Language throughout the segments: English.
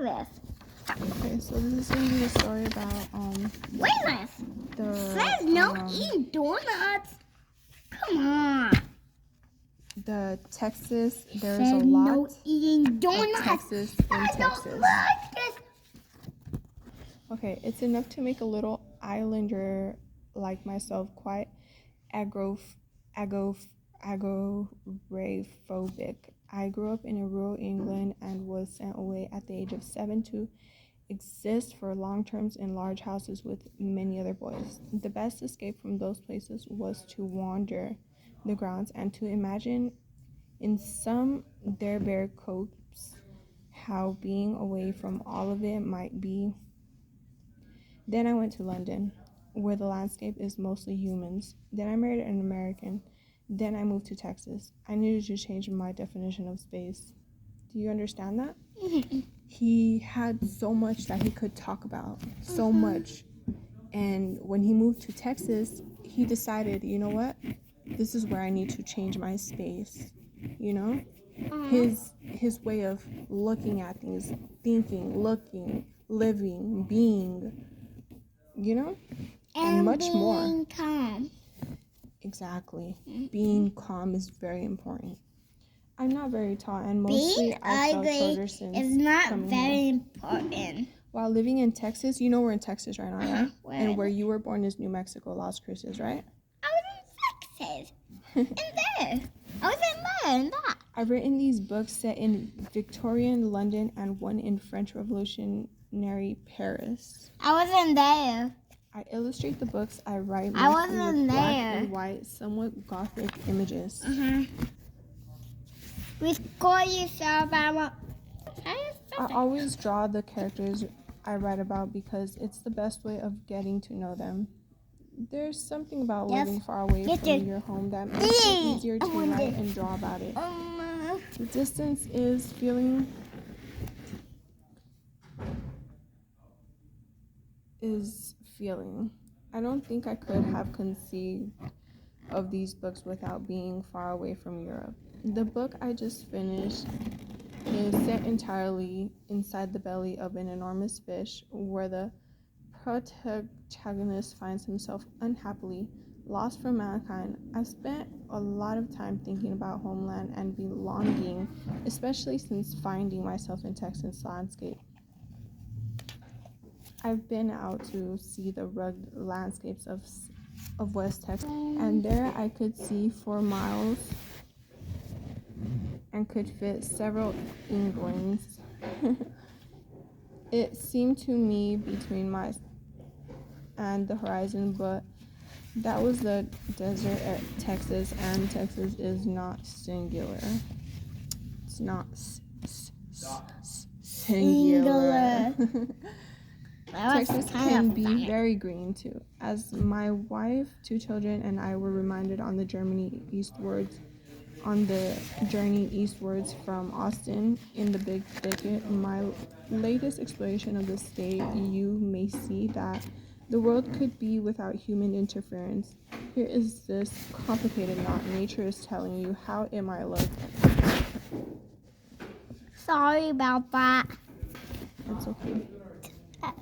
this. Okay, so this is going to be a story about What is this? the Says no eating donuts. Come on. the Texas. There's Says a lot no eating of donuts. Texas in I Texas. don't like this. Okay, it's enough to make a little islander like myself quite agoraphobic. I grew up in a rural England and was sent away at the age of 7 to exist for long terms in large houses with many other boys. The best escape from those places was to wander the grounds and to imagine in some their bare copes how being away from all of it might be. Then I went to London, where the landscape is mostly humans. Then I married an American. Then I moved to Texas. I needed to change my definition of space. Do you understand that? He had so much that he could talk about, so much. And when he moved to Texas, he decided, you know what? This is where I need to change my space. You know? His way of looking at things, thinking, looking, living, being, you know? And much more. Calm. Exactly. Being calm is very important. I'm not very tall, and mostly Being I felt ugly shorter since is not coming very here. important. While living in Texas, you know we're in Texas right now, right? Where And is where you were born is New Mexico, Las Cruces, right? I was in Texas. In there. I was in there and that. I've written these books set in Victorian London and one in French Revolutionary Paris. I wasn't there. I illustrate the books I write I mostly wasn't with black there. and white, somewhat gothic images. We score you so bad. I always draw the characters I write about because it's the best way of getting to know them. There's something about living far away from your home that makes it easier to write and draw about it. The distance is feeling. I don't think I could have conceived of these books without being far away from Europe. The book I just finished is set entirely inside the belly of an enormous fish, where the protagonist finds himself unhappily lost from mankind. I've spent a lot of time thinking about homeland and belonging, especially since finding myself in Texas landscape. I've been out to see the rugged landscapes of West Texas, and there I could see for miles and could fit several Englands. It seemed to me between my and the horizon, but that was the desert at Texas, and Texas is not singular. It's not singular. Texas can be very green too. As my wife, 2 children, and I were reminded on the journey eastwards from Austin in the Big Thicket, my latest exploration of the state, you may see that the world could be without human interference. Here is this complicated knot. Nature is telling you how it might look. Sorry about that. It's okay.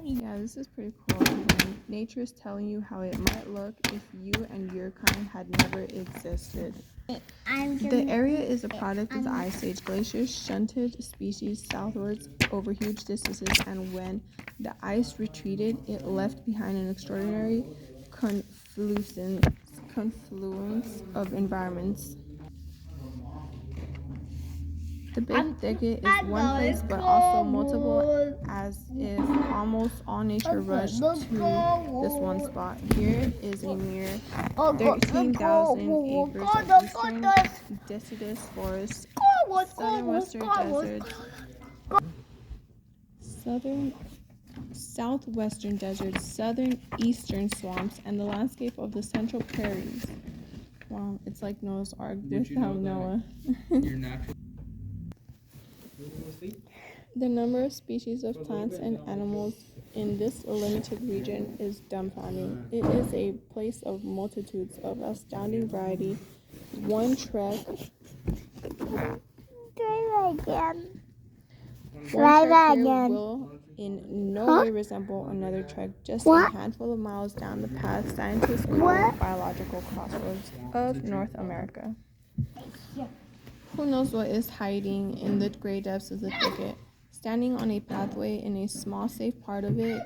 Yeah, this is pretty cool. And nature is telling you how it might look if you and your kind had never existed. The area is a product of the Ice Age. Glaciers shunted species southwards over huge distances, and when the ice retreated, it left behind an extraordinary confluence of environments. The Big Thicket is one place, but also multiple, as if almost all nature rushed to this one spot. Here is a mere 13,000 acres of eastern deciduous forest, southwestern deserts, southern eastern swamps, and the landscape of the central prairies. Wow, it's like Noah's Ark without Noah. The number of species of plants and animals in this limited region is dumbfounding. It is a place of multitudes of astounding variety. Try One that trek here again. will in no Huh? way resemble another trek. Just a What? handful of miles down the path, scientists call What? biological crossroads of North America. Who knows what is hiding in the gray depths of the thicket? Standing on a pathway in a small, safe part of it,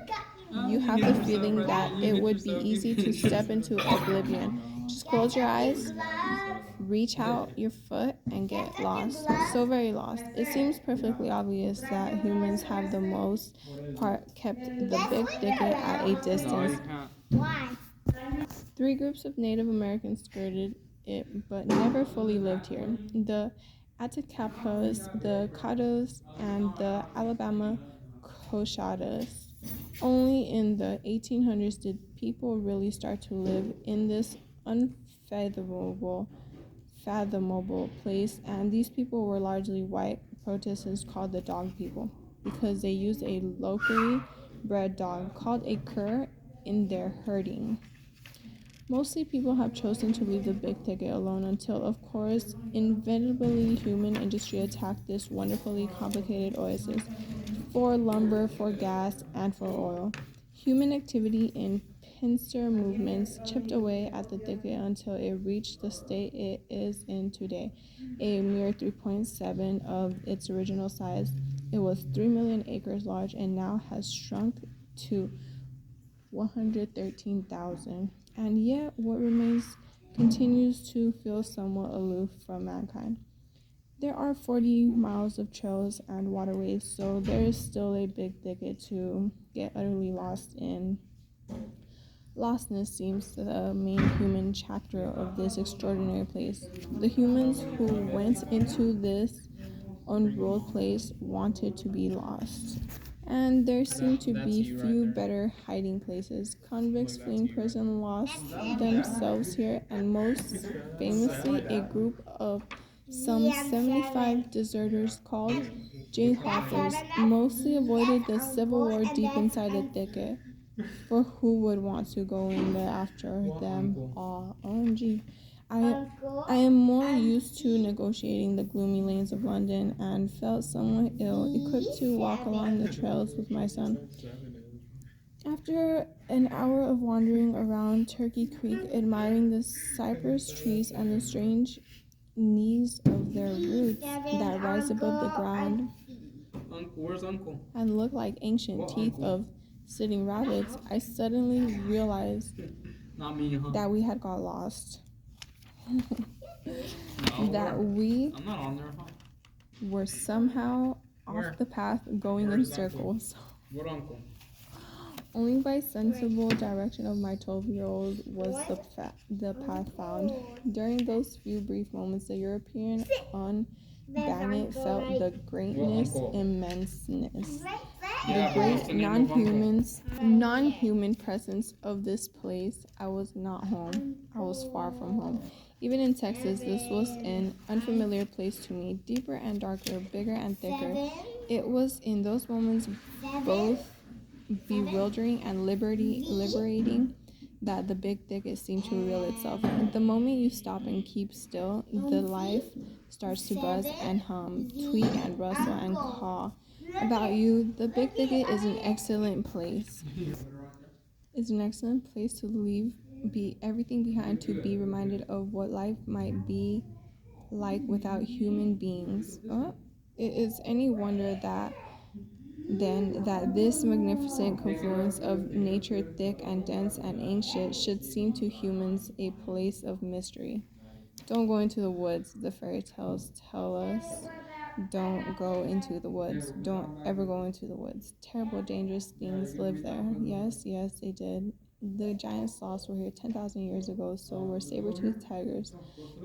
you have the feeling that it would be easy to step into oblivion. Just close your eyes, reach out your foot, and get lost. So very lost. It seems perfectly obvious that humans have the most part kept the big thicket at a distance. Why? 3 groups of Native Americans skirted it but never fully lived here: the Attakapas, the Caddos, and the Alabama Cochadas. Only in the 1800s did people really start to live in this fathomable place, and these people were largely white protestants called the Dog People because they used a locally bred dog called a cur in their herding. Mostly people have chosen to leave the big thicket alone until, of course, inevitably human industry attacked this wonderfully complicated oasis for lumber, for gas, and for oil. Human activity in pincer movements chipped away at the thicket until it reached the state it is in today, a mere 3.7 of its original size. It was 3 million acres large and now has shrunk to 113,000, and yet what remains continues to feel somewhat aloof from mankind. There are 40 miles of trails and waterways, so there is still a big thicket to get utterly lost in. Lostness seems the main human chapter of this extraordinary place. The humans who went into this unruled place wanted to be lost. And there seem to be few better hiding places. Convicts fleeing prison lost themselves here, and most famously, a group of some 75 deserters called jayhawkers mostly avoided the Civil War deep inside the thicket. For who would want to go in there after them all? OMG. I am more used to negotiating the gloomy lanes of London and felt somewhat ill equipped to walk along the trails with my son. After an hour of wandering around Turkey Creek, admiring the cypress trees and the strange knees of their roots that rise above the ground Where's Uncle? and look like ancient teeth of sitting rabbits, I suddenly realized Not me, huh? that we had got lost. No, That where? we I'm not on there, huh? were somehow Where? off the path going in Where's Uncle? circles. What uncle? Only by sensible direction of my 12-year-old was the path found. During those few brief moments, the European on Banet felt the greatness, immenseness, the great non-human presence of this place. I was not home. I was far from home. Even in Texas, this was an unfamiliar place to me, deeper and darker, bigger and thicker. It was in those moments both bewildering and liberating that the big thicket seemed to reveal itself. The moment you stop and keep still, the life starts to buzz and hum, tweet and rustle and caw about you. The big thicket is an excellent place. It's an excellent place to leave everything behind, to be reminded of what life might be like without human beings. It is any wonder that this magnificent confluence of nature, thick and dense and ancient, should seem to humans a place of mystery. Don't go into the woods, the fairy tales tell us. Don't go into the woods. Don't ever go into the woods. Terrible, dangerous things live there. Yes, they did. The giant sloths were here 10,000 years ago, so were saber-toothed tigers.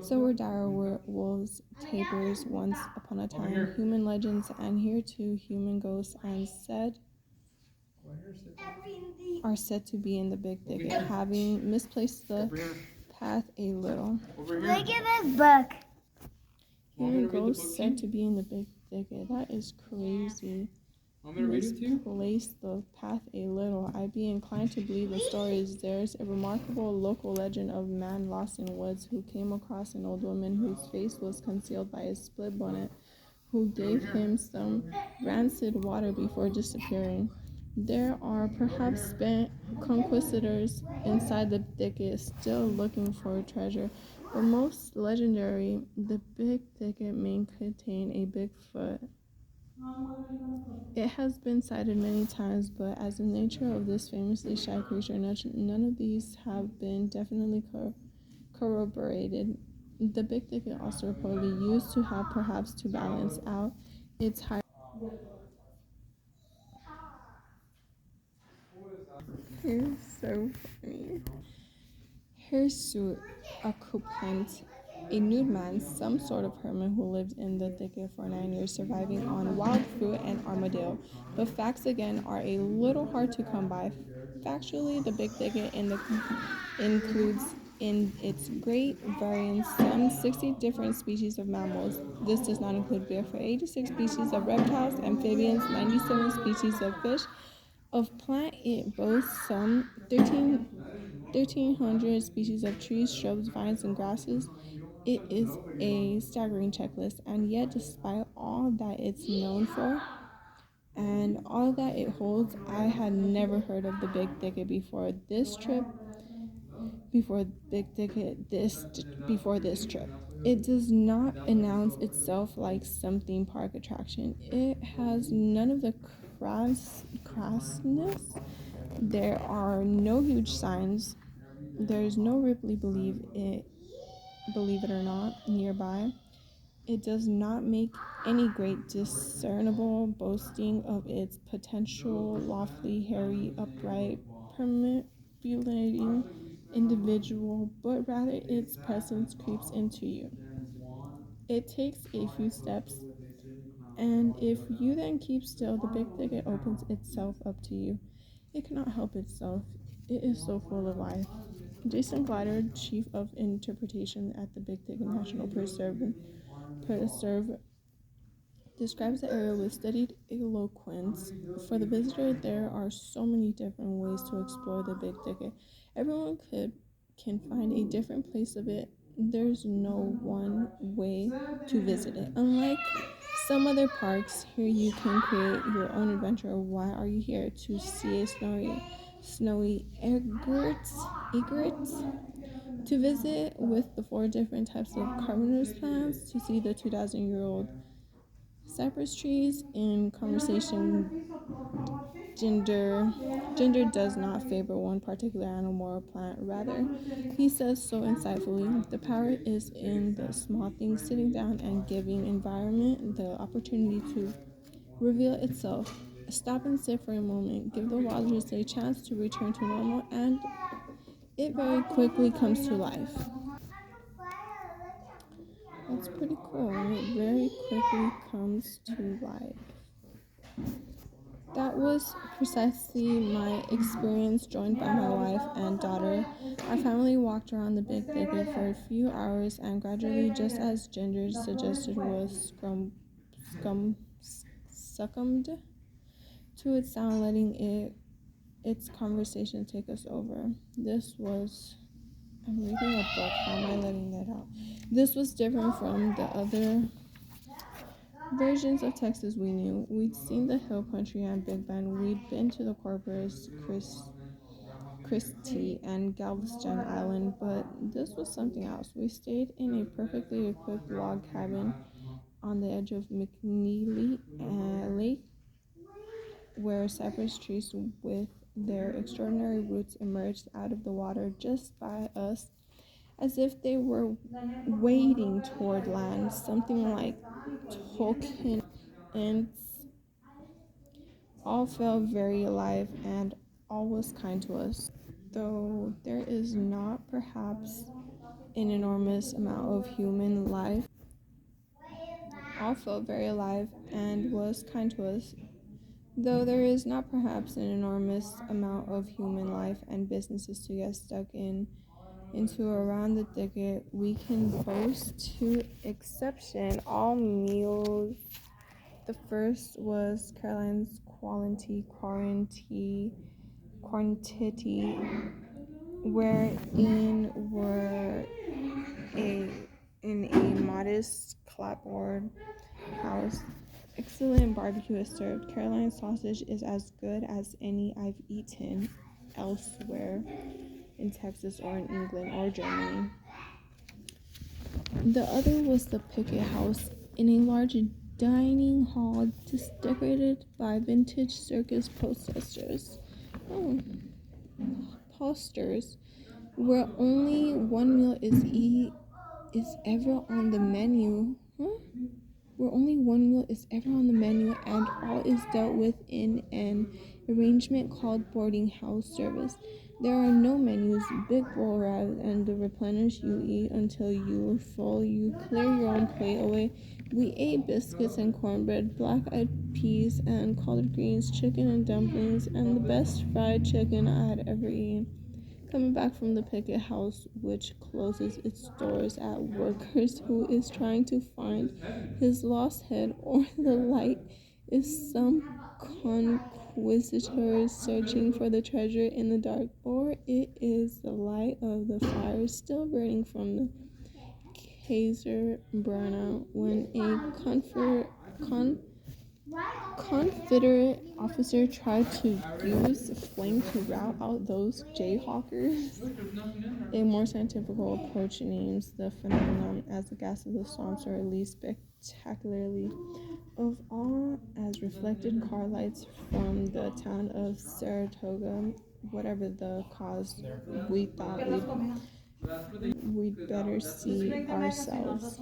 So were dire wolves, tapirs once upon a time, human legends, and here too human ghosts are said to be in the big thicket, having misplaced the path a little. Look at this book. Human ghosts said to be in the big thicket. That is crazy. Want me to read it to you? Misplaced the path a little. I'd be inclined to believe the stories. There's a remarkable local legend of a man lost in woods who came across an old woman whose face was concealed by a split bonnet, who gave him some rancid water before disappearing. There are perhaps spent conquistadors inside the thicket still looking for a treasure, but most legendary, the big thicket may contain a Bigfoot. It has been cited many times, but as the nature of this famously shy creature, none of these have been definitely corroborated. The big thicket also reportedly used to have perhaps to balance out its high. Here's so funny. Hirsute occupant, a nude man, some sort of hermit who lived in the thicket for 9 years, surviving on wild fruit and armadillo. But facts again are a little hard to come by. Factually, the big thicket includes in its great variance some 60 different species of mammals. This does not include Bigfoot, 86 species of reptiles, amphibians, 97 species of fish. Of plant, it boasts some 1,300 species of trees, shrubs, vines, and grasses. It is a staggering checklist, and yet, despite all that it's known for and all that it holds, I had never heard of the Big Thicket before this trip. Before this trip, it does not announce itself like some theme park attraction. It has none of the crassness. There are no huge signs. There's no Ripley believe it or not nearby. It does not make any great discernible boasting of its potential lofty, hairy, upright, perambulating individual, but rather its presence creeps into you. It takes a few steps, and if you then keep still, the big thicket opens itself up to you. It cannot help itself. It is so full of life. Jason Glider, Chief of Interpretation at the Big Thicket National Preserve, describes the area with studied eloquence. For the visitor, there are so many different ways to explore the Big Thicket. Everyone can find a different place of it. There's no one way to visit it. Unlike some other parks, here you can create your own adventure. Why are you here? To see a snowy egret? To visit with the 4 different types of carnivorous plants, to see the 2,000-year-old cypress trees. In conversation, Ginger does not favor one particular animal or plant. Rather, he says so insightfully, the power is in the small things, sitting down and giving environment the opportunity to reveal itself. Stop and sit for a moment, give the waters a chance to return to normal, and it very quickly comes to life. That's pretty cool. It very quickly comes to life. That was precisely my experience, joined by my wife and daughter. Our family walked around the big thicket for a few hours, and gradually, just as Ginger suggested, was succumbed to its sound, letting its conversation take us over. I'm reading a book, how am I letting that out? This was different from the other versions of Texas we knew. We'd seen the Hill Country and Big Bend. We'd been to the Corpus Christi and Galveston Island, but this was something else. We stayed in a perfectly equipped log cabin on the edge of McNeely Lake, where cypress trees with their extraordinary roots emerged out of the water just by us, as if they were wading toward land, something like Tolkien. And all felt very alive, and all was kind to us. Though there is not perhaps an enormous amount of human life, all felt very alive and was kind to us. Though there is not perhaps an enormous amount of human life and businesses to get stuck into around the thicket, we can boast to exception all meals. The first was Caroline's quantity, wherein were in a modest clapboard House. Excellent barbecue is served. Carolina sausage is as good as any I've eaten elsewhere in Texas or in England or Germany. The other was the Pickett House in a large dining hall decorated by vintage circus posters. Oh, posters where only one meal is ever on the menu. Huh? Where only one meal is ever on the menu and all is dealt with in an arrangement called boarding house service. There are no menus. Big bowl arrives and the replenish you eat until you're full. You clear your own plate away. We ate biscuits and cornbread, black-eyed peas and collard greens, chicken and dumplings, and the best fried chicken I had ever eaten. Coming back from the Pickett House, which closes its doors at workers who is trying to find his lost head, or the light is some conquistador searching for the treasure in the dark, or it is the light of the fire still burning from the Kaiser burnout when a Confederate officer tried to use flame to rout out those jayhawkers. A more scientific approach names the phenomenon as the gas of the swamps, or at least spectacularly of all as reflected car lights from the town of Saratoga. Whatever the cause, we thought we'd better see ourselves.